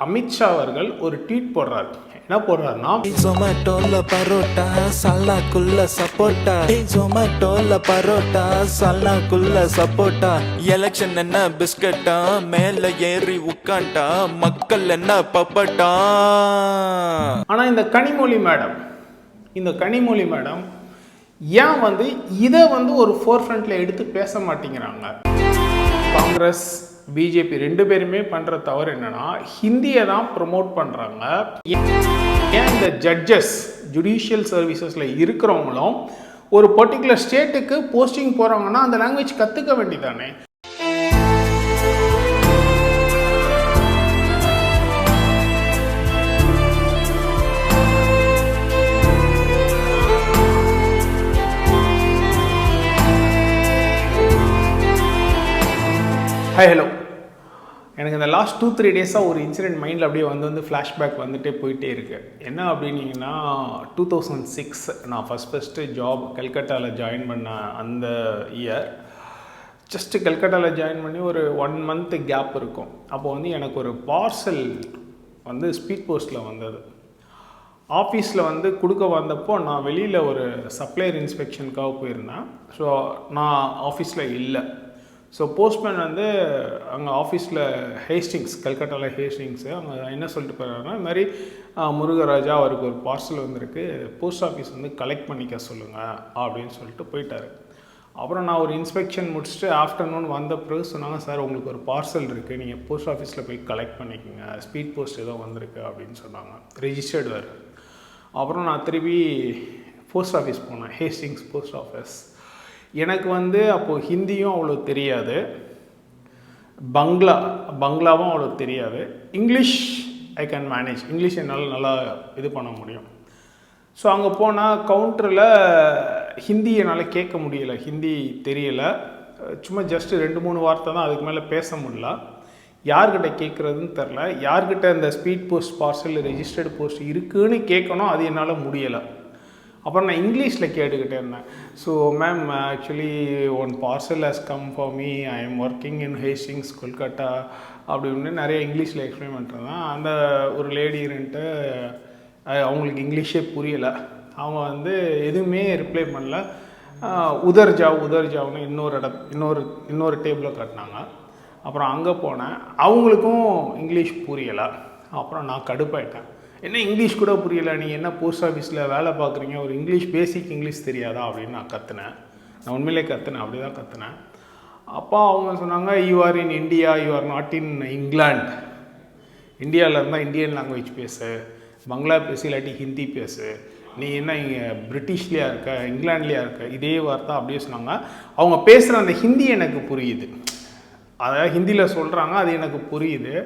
அமித்ஷா அவர்கள் ஒரு ட்வீட் போடுறாரு. என்ன போடுறாருன்னா, ஜொமேட்டோல பரோட்டா சல்லாக்குள்ள சப்போட்டா, ஜொமேட்டோல பரோட்டா சல்லாக்குள்ள சப்போட்டா, எலெக்ஷன் என்ன பிஸ்கட்டா மேல ஏறி உட்காண்டா, மக்கள் என்ன பப்பட்டா. ஆனா இந்த கனிமொழி மேடம் ஏன் வந்து இதை வந்து ஒரு ஃபோர் ஃப்ரண்ட்ல எடுத்து பேச மாட்டேங்கிறாங்க? காங்கிரஸ் பிஜேபி ரெண்டு பேருமே பண்ற தவறு என்னன்னா, ஹிந்தியை தான் ப்ரொமோட் பண்றாங்க. ஏன் இந்த ஜட்ஜஸ் ஜுடிஷியல் சர்வீசஸ்ல இருக்கிறவங்களும் ஒரு பர்டிகுலர் ஸ்டேட்டுக்கு போஸ்டிங் போறாங்கன்னா அந்த லாங்குவேஜ் கத்துக்க வேண்டியதானே? Hi hello. எனக்கு இந்த லாஸ்ட் 2-3 டேஸாக ஒரு இன்சிடென்ட் மைண்டில் அப்படியே வந்து ஃப்ளாஷ்பேக் வந்துகிட்டே போயிட்டே இருக்குது. என்ன அப்படின்னீங்கன்னா, 2006 நான் ஃபஸ்ட்டு ஜாப் கல்கட்டாவில் ஜாயின் பண்ண அந்த இயர். ஜஸ்ட்டு கல்கட்டாவில் ஜாயின் பண்ணி ஒரு 1 month கேப் இருக்கும். அப்போ வந்து எனக்கு ஒரு பார்சல் வந்து ஸ்பீட் போஸ்ட்டில் வந்தது. ஆஃபீஸில் வந்து கொடுக்க வந்தப்போ நான் வெளியில் ஒரு சப்ளையர் இன்ஸ்பெக்ஷனுக்காக போயிருந்தேன். ஸோ நான் ஆஃபீஸில் இல்லை. ஸோ போஸ்ட்மேன் வந்து அங்கே ஆஃபீஸில் ஹேஸ்டிங்ஸ், கல்கட்டாவில் ஹேஸ்டிங்ஸு, அங்கே என்ன சொல்லிட்டு போகிறாருன்னா, இந்த மாதிரி முருகராஜா அவருக்கு ஒரு பார்சல் வந்திருக்கு, போஸ்ட் ஆஃபீஸ் வந்து கலெக்ட் பண்ணிக்க சொல்லுங்கள் அப்படின்னு சொல்லிட்டு போயிட்டார். அப்புறம் நான் ஒரு இன்ஸ்பெக்ஷன் முடிச்சுட்டு ஆஃப்டர்நூன் வந்த பிறகு சொன்னாங்க, சார் உங்களுக்கு ஒரு பார்சல் இருக்குது, நீங்கள் போஸ்ட் ஆஃபீஸில் போய் கலெக்ட் பண்ணிக்கோங்க, ஸ்பீட் போஸ்ட் ஏதோ வந்திருக்கு அப்படின்னு சொன்னாங்க. ரெஜிஸ்டர்டு வேறு. அப்புறம் நான் திருப்பி போஸ்ட் ஆஃபீஸ் போனேன், ஹேஸ்டிங்ஸ் போஸ்ட் ஆஃபீஸ். எனக்கு வந்து அப்போது ஹிந்தியும் அவ்வளோ தெரியாது, பங்களாவும் அவ்வளோ தெரியாது. English I can manage, English என்னால் நல்லா இது பண்ண முடியும். ஸோ அங்கே போனால் கவுண்டரில் ஹிந்தி என்னால் கேட்க முடியலை, ஹிந்தி தெரியலை. சும்மா ஜஸ்ட்டு 2-3 வார்த்தை தான், அதுக்கு மேலே பேச முடியல. யார்கிட்ட கேட்குறதுன்னு தெரில. யார்கிட்ட இந்த speed post parcel registered post இருக்குதுன்னு கேட்கணும், அது என்னால் முடியலை. அப்புறம் நான் இங்கிலீஷில் கேட்டுக்கிட்டே இருந்தேன். So ma'am, actually one parcel has come for me, I am working in Hastings Kolkata அப்படின்னு நிறைய இங்கிலீஷில் எக்ஸ்பிளைன் பண்ணுறேன். அந்த ஒரு லேடி இருந்துட்டு அவங்களுக்கு இங்கிலீஷே புரியலை. அவங்க வந்து எதுவுமே ரிப்ளை பண்ணல. உதர்ஜாவுன்னு இன்னொரு டேபிளில் காட்டினாங்க. அப்புறம் அங்கே போனேன், அவங்களுக்கும் இங்கிலீஷ் புரியலை. அப்புறம் நான் கடுப்பாயிட்டேன், என்ன இங்கிலீஷ் கூட புரியலை, நீ என்ன போஸ்ட் ஆஃபீஸில் வேலை பார்க்குறீங்க, ஒரு பேசிக் இங்கிலீஷ் தெரியாதா அப்படின்னு நான் கற்றுனேன். நான் உண்மையிலே கற்றுனேன், அப்படி தான் கற்றுனேன். அப்போ அவங்க சொன்னாங்க, you are in India, you are not in England. இந்தியாவில் இருந்தால் இந்தியன் லாங்குவேஜ் பேசு, பங்களா பேசு, இல்லாட்டி ஹிந்தி பேசு, நீ என்ன இங்கே பிரிட்டிஷ்லேயா இருக்க, இங்கிலாண்ட்லேயா இருக்க, இதே வார்த்தை அப்படியே சொன்னாங்க. அவங்க பேசுகிற அந்த ஹிந்தி எனக்கு புரியுது, அதாவது ஹிந்தியில் சொல்கிறாங்க, அது எனக்கு புரியுது.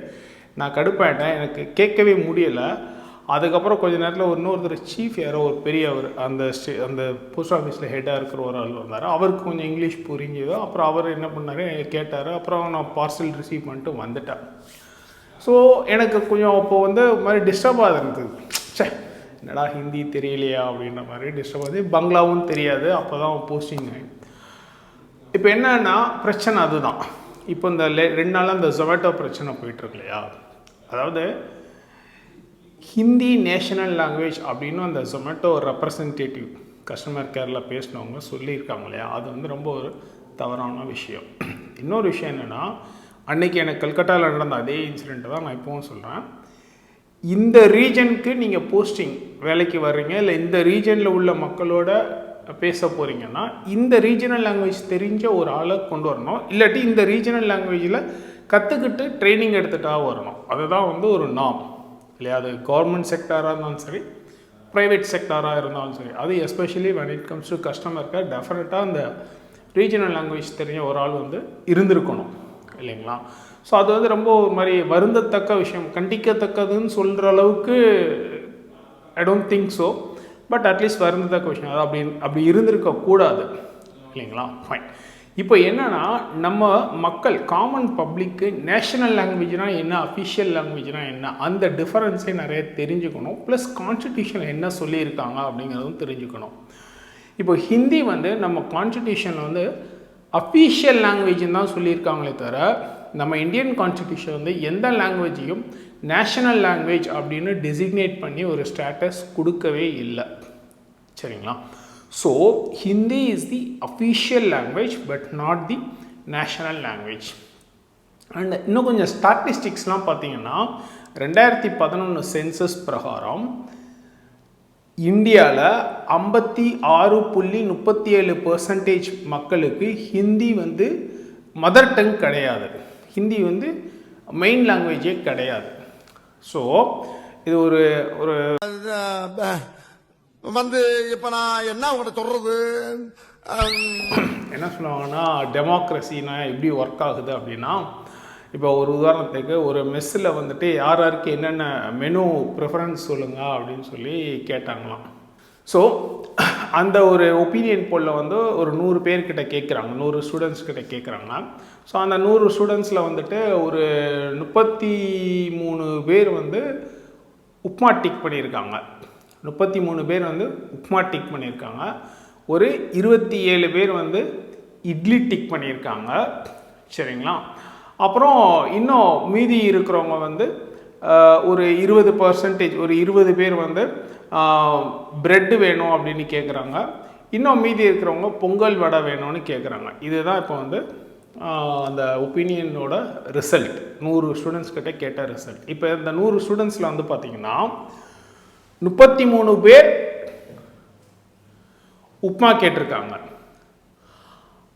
நான் கடுப்பாயிட்டேன், எனக்கு கேட்கவே முடியலை. அதுக்கப்புறம் கொஞ்ச நேரத்தில் இன்னொருத்தர் சீஃப் யாரோ ஒரு பெரியவர், அந்த போஸ்ட் ஆஃபீஸில் ஹெட்டாக இருக்கிற ஒரு ஆள் வந்தார். அவருக்கு கொஞ்சம் இங்கிலீஷ் புரிஞ்சதோ. அப்புறம் அவர் என்ன பண்ணார், கேட்டார். அப்புறம் நான் பார்சல் ரிசீவ் பண்ணிட்டு வந்துட்டேன். ஸோ எனக்கு கொஞ்சம் அப்போது வந்து ஒரு மாதிரி டிஸ்டர்பாக இருந்தது. என்னடா ஹிந்தி தெரியலையா அப்படின்ற மாதிரி டிஸ்டர்ப் ஆகுது. பங்களாவும் தெரியாது, அப்போ தான் போஸ்டிங். இப்போ என்னன்னா பிரச்சனை அதுதான். இப்போ இந்த 2 நாளாக இந்த ஜொமேட்டோ பிரச்சனை போயிட்டுருக்கு இல்லையா, அதாவது ஹிந்தி நேஷனல் லாங்குவேஜ் அப்படின்னு அந்த ஜொமேட்டோ ரெப்ரசன்டேட்டிவ் கஸ்டமர் கேரில் பேசினவங்க சொல்லியிருக்காங்க இல்லையா, அது வந்து ரொம்ப ஒரு தவறான விஷயம். இன்னொரு விஷயம் என்னென்னா, அன்றைக்கி எனக்கு கல்கட்டாவில் நடந்த அதே இன்சிடெண்ட்டை தான் நான் இப்போவும் சொல்கிறேன். இந்த ரீஜனுக்கு நீங்கள் போஸ்டிங் வேலைக்கு வர்றீங்க, இல்லை இந்த ரீஜனில் உள்ள மக்களோட பேச போகிறீங்கன்னா இந்த ரீஜனல் லாங்குவேஜ் தெரிஞ்ச ஒரு ஆளை கொண்டு வரணும், இல்லாட்டி இந்த ரீஜனல் லாங்குவேஜில் கற்றுக்கிட்டு ட்ரைனிங் எடுத்துகிட்டா வரணும். அதுதான் வந்து ஒரு நாம் இல்லையா. அது கவர்மெண்ட் செக்டாராக இருந்தாலும் சரி, ப்ரைவேட் செக்டாராக இருந்தாலும் சரி, அது especially when it comes to customer care டெஃபினட்டாக அந்த ரீஜனல் லாங்குவேஜ் தெரிஞ்ச ஒரு ஆள் வந்து இருந்திருக்கணும் இல்லைங்களா. ஸோ அது வந்து ரொம்ப ஒரு மாதிரி வருந்தத்தக்க விஷயம், கண்டிக்கத்தக்கதுன்னு சொல்கிற அளவுக்கு I don't think so, but at least வருந்தத்தக்க விஷயம். அது அப்படி இருந்திருக்கக்கூடாது இல்லைங்களா. ஃபைன். இப்போ என்னென்னா, நம்ம மக்கள் காமன் பப்ளிக்கு நேஷ்னல் லாங்குவேஜ்னால் என்ன, அஃபிஷியல் லாங்குவேஜ்னால் என்ன, அந்த டிஃபரன்ஸே நிறைய தெரிஞ்சுக்கணும். ப்ளஸ் கான்ஸ்டிடியூஷன் என்ன சொல்லியிருக்காங்க அப்படிங்கிறதும் தெரிஞ்சுக்கணும். இப்போ ஹிந்தி வந்து நம்ம கான்ஸ்டிடியூஷனில் வந்து அஃபிஷியல் லாங்குவேஜ்னு தான் சொல்லியிருக்காங்களே தவிர, நம்ம இந்தியன் கான்ஸ்டிடியூஷன் வந்து எந்த லாங்குவேஜையும் நேஷனல் லாங்குவேஜ் அப்படின்னு டெசிக்னேட் பண்ணி ஒரு ஸ்டேட்டஸ் கொடுக்கவே இல்லை. சரிங்களா? So Hindi is the official language but not the national language. And இன்னும் கொஞ்சம் ஸ்டாட்டிஸ்டிக்ஸ்லாம் பார்த்தீங்கன்னா 2011 சென்சஸ் பிரகாரம் இந்தியாவில் 56.37% மக்களுக்கு ஹிந்தி வந்து மதர் டங் கிடையாது. ஹிந்தி வந்து மெயின் லாங்குவேஜே கிடையாது. ஸோ இது ஒரு வந்து இப்போ நான் என்ன உங்கள்கிட்ட சொல்கிறது, என்ன சொல்லுவாங்கன்னா டெமோக்ரஸினா எப்படி ஒர்க் ஆகுது அப்படின்னா, இப்போ ஒரு உதாரணத்துக்கு ஒரு மெஸ்ஸில் வந்துட்டு யார் யாருக்கு என்னென்ன மெனு ப்ரிஃபரன்ஸ் சொல்லுங்கள் அப்படின்னு சொல்லி கேட்டாங்களாம். ஸோ அந்த ஒரு ஒப்பீனியன் போலில் வந்து ஒரு 100 பேர்கிட்ட கேட்குறாங்க, 100 ஸ்டூடெண்ட்ஸ் கிட்ட கேட்குறாங்க. ஸோ அந்த 100 ஸ்டூடெண்ட்ஸில் வந்துட்டு ஒரு 33 பேர் வந்து உப்மா டிக் பண்ணியிருக்காங்க. 33 பேர் வந்து உப்மா டிக் பண்ணியிருக்காங்க. ஒரு 27 பேர் வந்து இட்லி டிக் பண்ணியிருக்காங்க. சரிங்களா? அப்புறம் இன்னும் மீதி இருக்கிறவங்க வந்து ஒரு 20%, ஒரு 20 பேர் வந்து பிரெட்டு வேணும் அப்படின்னு கேட்குறாங்க. இன்னும் மீதி இருக்கிறவங்க பொங்கல் வடை வேணும்னு கேட்குறாங்க. இதுதான் இப்போ வந்து அந்த ஒப்பீனியனோட ரிசல்ட், 100 ஸ்டூடெண்ட்ஸ் கிட்ட கேட்ட ரிசல்ட். இப்போ இந்த 100 ஸ்டூடெண்ட்ஸில் வந்து பார்த்தீங்கன்னா 33 பேர் உப்மா கேட்டிருக்காங்க.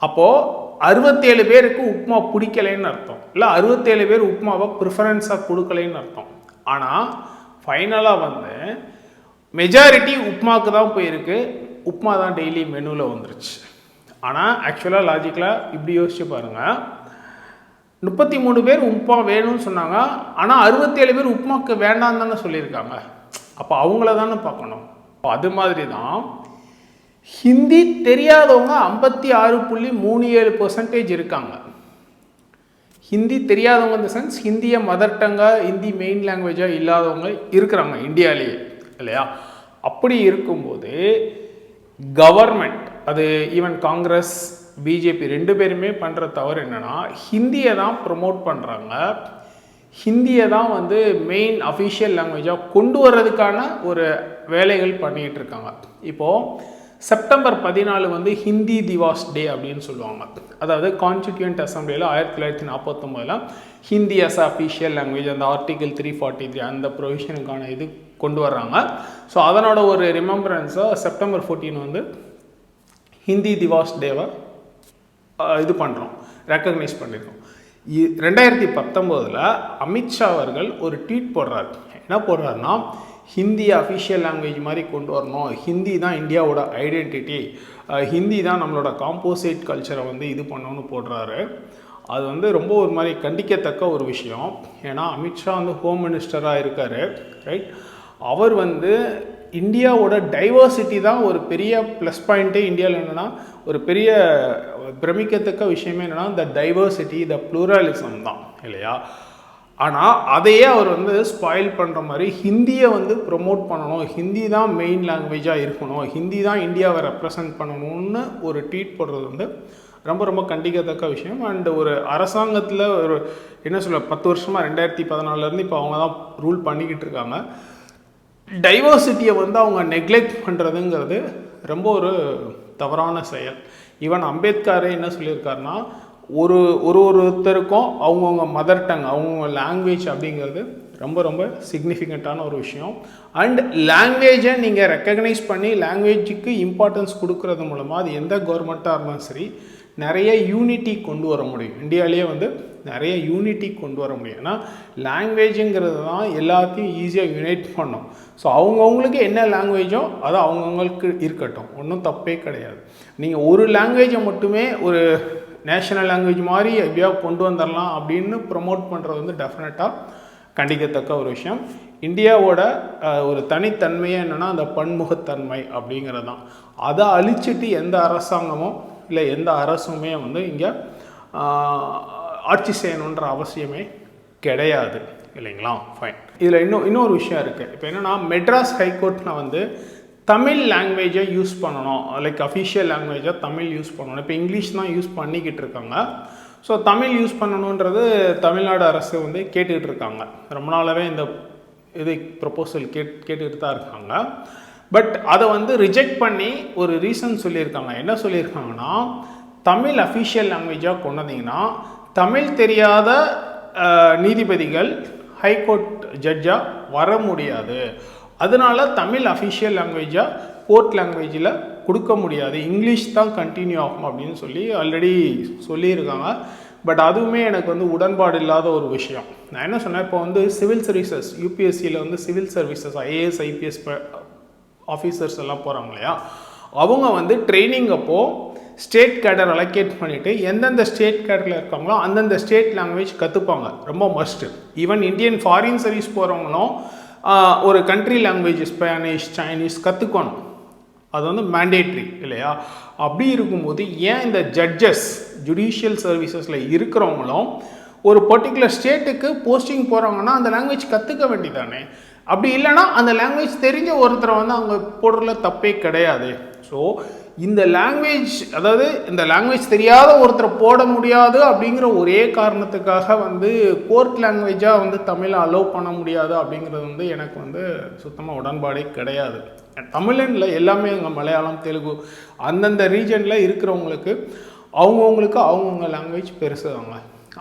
அப்போது 67 பேருக்கு உப்மா பிடிக்கலைன்னு அர்த்தம், இல்லை 67 பேர் உப்மாவை ப்ரிஃபரன்ஸாக கொடுக்கலைன்னு அர்த்தம். ஆனால் ஃபைனலாக வந்து மெஜாரிட்டி உப்மாவுக்கு தான் போயிருக்கு. உப்மா தான் டெய்லி மெனுவில் வந்துருச்சு. ஆனால் ஆக்சுவலாக லாஜிக்கலாக இப்படி யோசிச்சு பாருங்கள், 33 பேர் உப்மா வேணும்னு சொன்னாங்க, ஆனால் 67 பேர் உப்மாவுக்கு வேண்டாம் தானே சொல்லியிருக்காங்க. அப்போ அவங்கள தானே பார்க்கணும். அப்போ அது மாதிரி தான் ஹிந்தி தெரியாதவங்க 56.37% இருக்காங்க. ஹிந்தி தெரியாதவங்க இந்த சென்ஸ் ஹிந்தியை மதர் டங்காக, ஹிந்தி மெயின் லாங்குவேஜாக இல்லாதவங்க இருக்கிறாங்க இந்தியாவிலேயே, இல்லையா? அப்படி இருக்கும்போது கவர்மெண்ட், அது ஈவன் காங்கிரஸ் பிஜேபி 2 பேருமே பண்ணுற தவறு என்னென்னா, ஹிந்தியை தான் ப்ரொமோட் பண்ணுறாங்க. ஹிந்தியை தான் வந்து மெயின் அஃபிஷியல் லாங்குவேஜாக கொண்டு வர்றதுக்கான ஒரு வேலைகள் பண்ணிகிட்டு இருக்காங்க. இப்போது செப்டம்பர் 14 வந்து ஹிந்தி திவாஸ் டே அப்படின்னு சொல்லுவாங்க. அதாவது கான்ஸ்டிடியூண்ட் அசம்பிளியில் 1949 ஹிந்தி அஸ் அஃபிஷியல் லாங்குவேஜ் அந்த ஆர்டிகிள் 343 அந்த ப்ரொவிஷனுக்கான இது கொண்டு வர்றாங்க. ஸோ அதனோட ஒரு ரிமெம்பரன்ஸாக செப்டம்பர் 14 வந்து ஹிந்தி திவாஸ் டேவை இது பண்ணுறோம், ரெக்கக்னைஸ் பண்ணியிருக்கோம். 2019 அமித்ஷா அவர்கள் ஒரு ட்வீட் போடுறாரு. என்ன போடுறாருன்னா, ஹிந்தி அஃபிஷியல் லாங்குவேஜ் மாதிரி கொண்டு வரணும், ஹிந்தி தான் இந்தியாவோட ஐடென்டிட்டி, ஹிந்தி தான் நம்மளோட காம்போசிட் கல்ச்சரை வந்து இது பண்ணணும்னு போடுறாரு. அது வந்து ரொம்ப ஒரு மாதிரி கண்டிக்கத்தக்க ஒரு விஷயம். ஏன்னா அமித்ஷா வந்து ஹோம் மினிஸ்டராக இருக்கார், ரைட்? அவர் வந்து இந்தியாவோட டைவர்சிட்டி தான் ஒரு பெரிய ப்ளஸ் பாயிண்ட்டே இந்தியாவில். என்னென்னா ஒரு பெரிய பிரமிக்கத்தக்க விஷயமே என்னென்னா இந்த டைவர்சிட்டி, இந்த ப்ளூரலிசம் தான், இல்லையா? ஆனால் அதையே அவர் வந்து ஸ்பாயில் பண்ணுற மாதிரி ஹிந்தியை வந்து ப்ரொமோட் பண்ணணும், ஹிந்தி தான் மெயின் லாங்குவேஜாக இருக்கணும், ஹிந்தி தான் இந்தியாவை ரெப்ரசன்ட் பண்ணணும்னு ஒரு ட்வீட் போடுறது வந்து ரொம்ப ரொம்ப கண்டிக்கத்தக்க விஷயம். அண்டு ஒரு அரசாங்கத்தில் ஒரு என்ன சொல்ல 10 வருஷமாக 2014 இப்போ அவங்க தான் ரூல் பண்ணிக்கிட்டு இருக்காங்க. டைவர்சிட்டியை வந்து அவங்க நெக்லெக்ட் பண்ணுறதுங்கிறது ரொம்ப ஒரு தவறான செயல். ஈவன் அம்பேத்கரே என்ன சொல்லியிருக்காருன்னா, ஒருத்தருக்கும் அவங்கவுங்க மதர் டங், அவங்கவுங்க லாங்குவேஜ் அப்படிங்கிறது ரொம்ப ரொம்ப சிக்னிஃபிகண்ட்டான ஒரு விஷயம். அண்ட் லாங்குவேஜை நீங்கள் ரெக்கக்னைஸ் பண்ணி லாங்குவேஜுக்கு இம்பார்ட்டன்ஸ் கொடுக்கறது மூலமாக அது எந்த கவர்மெண்ட்டாக இருந்தாலும் சரி நிறைய யூனிட்டி கொண்டு வர முடியும். இந்தியாவிலேயே வந்து நிறைய யூனிட்டி கொண்டு வர முடியும். ஏன்னா லாங்குவேஜுங்கிறது தான் எல்லாத்தையும் ஈஸியாக யுனைட் பண்ணும். ஸோ அவங்கவுங்களுக்கு என்ன லாங்குவேஜோ அது அவங்கவுங்களுக்கு இருக்கட்டும், ஒன்றும் தப்பே கிடையாது. நீங்கள் ஒரு லாங்குவேஜை மட்டுமே ஒரு நேஷனல் லாங்குவேஜ் மாதிரி எப்படியா கொண்டு வந்துடலாம் அப்படின்னு ப்ரொமோட் பண்ணுறது வந்து டெஃபினட்டாக கண்டிக்கத்தக்க ஒரு விஷயம். இந்தியாவோட ஒரு தனித்தன்மையே என்னென்னா அந்த பன்முகத்தன்மை அப்படிங்கிறது தான். அதை அழிச்சிட்டு எந்த அரசாங்கமோ இல்லை எந்த அரசுமே வந்து இங்கே ஆட்சி செய்யணுன்ற அவசியமே கிடையாது, இல்லைங்களா? ஃபைன். இதில் இன்னொரு விஷயம் இருக்குது. இப்போ என்னென்னா மெட்ராஸ் ஹைகோர்ட்டில் வந்து தமிழ் லாங்குவேஜை யூஸ் பண்ணணும், லைக் அஃபிஷியல் லாங்குவேஜாக தமிழ் யூஸ் பண்ணணும். இப்போ இங்கிலீஷ் தான் யூஸ் பண்ணிக்கிட்டு இருக்காங்க. ஸோ தமிழ் யூஸ் பண்ணணுன்றது தமிழ்நாடு அரசு வந்து கேட்டுக்கிட்டு இருக்காங்க. ரொம்ப நாளாகவே இந்த இது ப்ரொப்போசல் கேட்டுக்கிட்டு தான் இருக்காங்க. பட் அதை வந்து ரிஜெக்ட் பண்ணி ஒரு ரீசன் சொல்லியிருக்காங்க. என்ன சொல்லியிருக்காங்கன்னா, தமிழ் அஃபிஷியல் லாங்குவேஜாக கொண்டு வந்தீங்கன்னா தமிழ் தெரியாத நீதிபதிகள் ஹைகோர்ட் ஜட்ஜாக வர முடியாது. அதனால தமிழ் அஃபிஷியல் லாங்குவேஜாக கோர்ட் லாங்குவேஜில் கொடுக்க முடியாது, இங்கிலீஷ் தான் கண்டினியூ ஆகும் அப்படின்னு சொல்லி ஆல்ரெடி சொல்லியிருக்காங்க. பட் அதுவுமே எனக்கு வந்து உடன்பாடு இல்லாத ஒரு விஷயம். நான் என்ன சொன்னேன், இப்போ வந்து சிவில் சர்வீசஸ் யூபிஎஸ்சியில் வந்து civil services IAS IPS officers எல்லாம் போகிறாங்க இல்லையா, அவங்க வந்து ட்ரைனிங் அப்போது ஸ்டேட் கேடர் அலோகேட் பண்ணிவிட்டு எந்தெந்த ஸ்டேட் கேடரில் இருக்காங்களோ அந்தந்த ஸ்டேட் லாங்குவேஜ் கற்றுப்பாங்க, ரொம்ப must. Even Indian foreign service போகிறவங்களும் ஒரு கண்ட்ரி லாங்குவேஜ் ஸ்பானிஷ் சைனீஸ் கற்றுக்கணும், அது வந்து மேண்டேட்ரி இல்லையா. அப்படி இருக்கும்போது ஏன் இந்த ஜட்ஜஸ் ஜுடிஷியல் சர்வீசஸில் இருக்கிறவங்களும் ஒரு பர்டிகுலர் ஸ்டேட்டுக்கு போஸ்டிங் போகிறாங்கன்னா அந்த லாங்குவேஜ் கற்றுக்க வேண்டியதானே? அப்படி இல்லைனா அந்த லாங்குவேஜ் தெரிஞ்ச ஒருத்தரை வந்து அவங்க போடுறதுல தப்பே கிடையாது. ஸோ இந்த லாங்குவேஜ், அதாவது இந்த லாங்குவேஜ் தெரியாத ஒருத்தரை போட முடியாது அப்படிங்கிற ஒரே காரணத்துக்காக வந்து கோர்ட் லாங்குவேஜாக வந்து தமிழை அலோவ் பண்ண முடியாது அப்படிங்கிறது வந்து எனக்கு வந்து சுத்தமாக உடன்பாடே கிடையாது. தமிழனில் எல்லாமே அங்கே மலையாளம் தெலுங்கு அந்தந்த ரீஜனில் இருக்கிறவங்களுக்கு அவங்கவுங்களுக்கு அவங்கவுங்க லாங்குவேஜ் பெருசுதாங்க.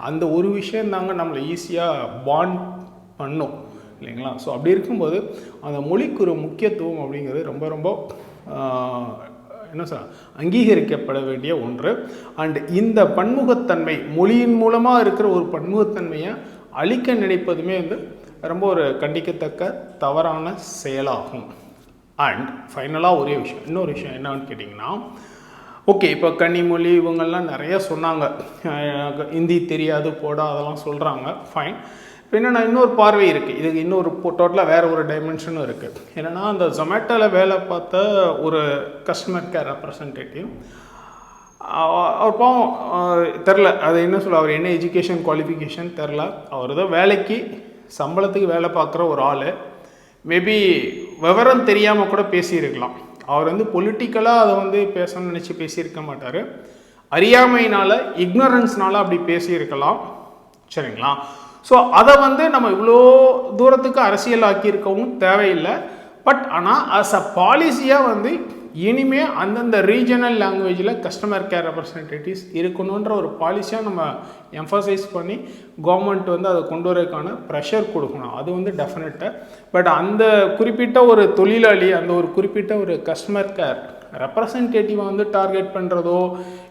அந்த ஒரு விஷயந்தாங்க நம்மளை ஈஸியாக பாண்ட் பண்ணும் இல்லைங்களா. ஸோ அப்படி இருக்கும்போது அந்த மொழிக்கு ஒரு முக்கியத்துவம் அப்படிங்கிறது ரொம்ப ரொம்ப என்ன சார் அங்கீகரிக்கப்பட வேண்டிய ஒன்று. அண்ட் இந்த பன்முகத்தன்மை மொழியின் மூலமாக இருக்கிற ஒரு பன்முகத்தன்மையை அழிக்க நினைப்பதுமே வந்து ரொம்ப ஒரு கண்டிக்கத்தக்க தவறான செயலாகும். அண்ட் ஃபைனலாக ஒரே விஷயம், இன்னொரு விஷயம் என்னன்னு கேட்டிங்கன்னா, ஓகே இப்போ கன்னிமொழி இவங்கெல்லாம் நிறைய சொன்னாங்க, ஹிந்தி தெரியாது போடா அதெல்லாம் சொல்கிறாங்க, ஃபைன். இப்போ என்னென்னா இன்னொரு பார்வை இருக்குது, இதுக்கு இன்னொரு டோட்டலாக வேறு ஒரு டைமென்ஷனும் இருக்குது. என்னென்னா அந்த ஜொமேட்டோவில் வேலை பார்த்த ஒரு கஸ்டமர் கேர் ரெப்ரசன்டேட்டிவ், அவர் பாவம் தெரில அது என்ன சொல்ல, அவர் என்ன எஜுகேஷன் குவாலிஃபிகேஷன் தெரில, அவர் தான் வேலைக்கு சம்பளத்துக்கு வேலை பார்க்குற ஒரு ஆள், மேபி விவரம் தெரியாமல் கூட பேசியிருக்கலாம். அவர் வந்து பொலிட்டிக்கலாக அதை வந்து பேசணும்னு நினச்சி பேசியிருக்க மாட்டார், அறியாமையினால் இக்னரன்ஸ்னால அப்படி பேசியிருக்கலாம், சரிங்களா. ஸோ அதை வந்து நம்ம இவ்வளோ தூரத்துக்கு அரசியலாக்கியிருக்கவும் தேவையில்லை. பட் ஆனால் அஸ் அ பாலிசியாக வந்து இனிமேல் அந்தந்த ரீஜனல் லாங்குவேஜில் கஸ்டமர் கேர் ரெப்ரசன்டேட்டிவ்ஸ் இருக்கணுன்ற ஒரு பாலிசியாக நம்ம எம்ஃபசைஸ் பண்ணி கவர்மெண்ட் வந்து அதை கொண்டு வரதுக்கான ப்ரெஷர் கொடுக்கணும், அது வந்து டெஃபினட்டாக. பட் அந்த குறிப்பிட்ட ஒரு தொழிலாளி, அந்த ஒரு குறிப்பிட்ட ஒரு கஸ்டமர் கேர் ரெப்ரசன்டேட்டிவை வந்து டார்கெட் பண்ணுறதோ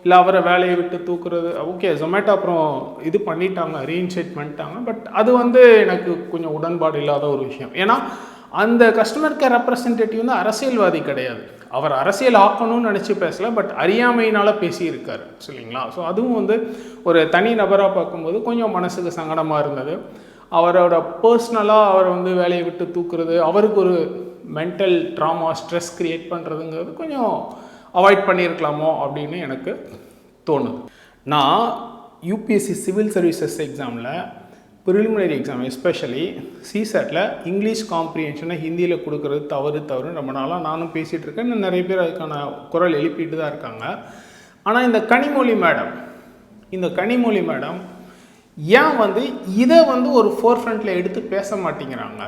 இல்லை அவரை வேலையை விட்டு தூக்குறது, ஓகே ஜொமேட்டோ அப்புறம் இது பண்ணிட்டாங்க, ரீஇன்செட் பண்ணிட்டாங்க. பட் அது வந்து எனக்கு கொஞ்சம் உடன்பாடு இல்லாத ஒரு விஷயம். ஏன்னா அந்த கஸ்டமர் கேர் ரெப்ரசன்டேட்டிவ் வந்து அரசியல்வாதி கிடையாது, அவர் அரசியல் ஆக்கணும்னு நினச்சி பேசலை, பட் அறியாமையினால் பேசியிருக்காரு சரிங்களா. ஸோ அதுவும் வந்து ஒரு தனி நபராக பார்க்கும்போது கொஞ்சம் மனசுக்கு சங்கடமாக இருந்தது. அவரோட பர்சனலாக அவரை வந்து வேலையை விட்டு தூக்குறது, அவருக்கு ஒரு மென்டல் ட்ராமா ஸ்ட்ரெஸ் க்ரியேட் பண்ணுறதுங்கிறது கொஞ்சம் அவாய்ட் பண்ணியிருக்கலாமோ அப்படின்னு எனக்கு தோணுது. நான் யூபிஎஸ்சி சிவில் சர்வீசஸ் எக்ஸாமில் ப்ரிலிமினரி எக்ஸாம் எஸ்பெஷலி சிசேட்டில் இங்கிலீஷ் காம்ப்ரிஹென்ஷனை ஹிந்தியில் கொடுக்குறது தவறு ரொம்ப நாளாக நானும் பேசிகிட்டு இருக்கேன், இன்னும் நிறைய பேர் அதுக்கான குரல் எழுப்பிட்டு தான் இருக்காங்க. ஆனால் இந்த கனிமொழி மேடம் ஏன் வந்து இதை வந்து ஒரு ஃபோர் ஃப்ரண்ட்டில் எடுத்து பேச மாட்டேங்கிறாங்க?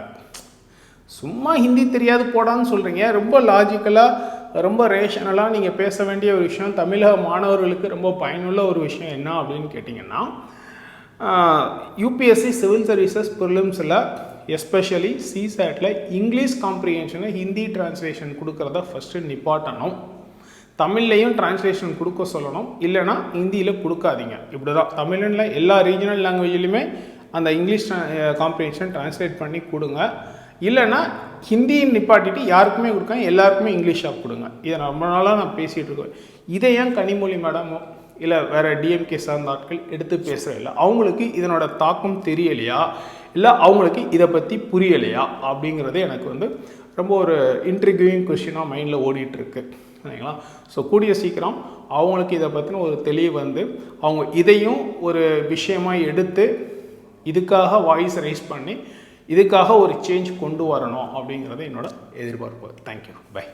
சும்மா ஹிந்தி தெரியாது போடான்னு சொல்கிறீங்க, ரொம்ப லாஜிக்கலாக ரொம்ப ரேஷனலாக நீங்கள் பேச வேண்டிய ஒரு விஷயம், தமிழக மாணவர்களுக்கு ரொம்ப பயனுள்ள ஒரு விஷயம் என்ன அப்படின்னு கேட்டிங்கன்னா, யூபிஎஸ்சி சிவில் சர்வீசஸ் ப்ரிலிம்ஸில் எஸ்பெஷலி சிசேட்டில் இங்கிலீஷ் காம்ப்ரிஹென்ஷனை ஹிந்தி டிரான்ஸ்லேஷன் கொடுக்குறத ஃபஸ்ட்டு நிப்பாட்டணும், தமிழ்லையும் டிரான்ஸ்லேஷன் கொடுக்க சொல்லணும், இல்லைனா ஹிந்தியில் கொடுக்காதீங்க. இப்படி தான் தமிழில் எல்லா ரீஜனல் லாங்குவேஜ்லையுமே அந்த இங்கிலீஷ் காம்ப்ரிஹென்ஷன் டிரான்ஸ்லேட் பண்ணி கொடுங்க, இல்லைனா ஹிந்தின்னு நிப்பாட்டிட்டு யாருக்குமே கொடுக்காங்க, எல்லாருக்குமே இங்கிலீஷாக கொடுங்க. இதை ரொம்ப நாளாக நான் பேசிகிட்டு இருக்கேன். இதை ஏன் கனிமொழி மேடமோ இல்லை வேறு டிஎம்கே சார்ந்த ஆட்கள் எடுத்து பேசுகிறதில்ல? அவங்களுக்கு இதனோட தாக்கம் தெரியலையா, இல்லை அவங்களுக்கு இதை பற்றி புரியலையா அப்படிங்கிறது எனக்கு வந்து ரொம்ப ஒரு இன்ட்ரிகியூயிங் கொஷினாக மைண்டில் ஓடிட்டுருக்கு சரிங்களா. ஸோ கூடிய சீக்கிரம் அவங்களுக்கு இதை பற்றின ஒரு தெளிவு வந்து அவங்க இதையும் ஒரு விஷயமாக எடுத்து இதுக்காக வாய்ஸ் ரைஸ் பண்ணி இதுக்காக ஒரு சேஞ்ச் கொண்டு வரணும் அப்படிங்கிறது என்னோட எதிர்பார்ப்பு. Thank you, by.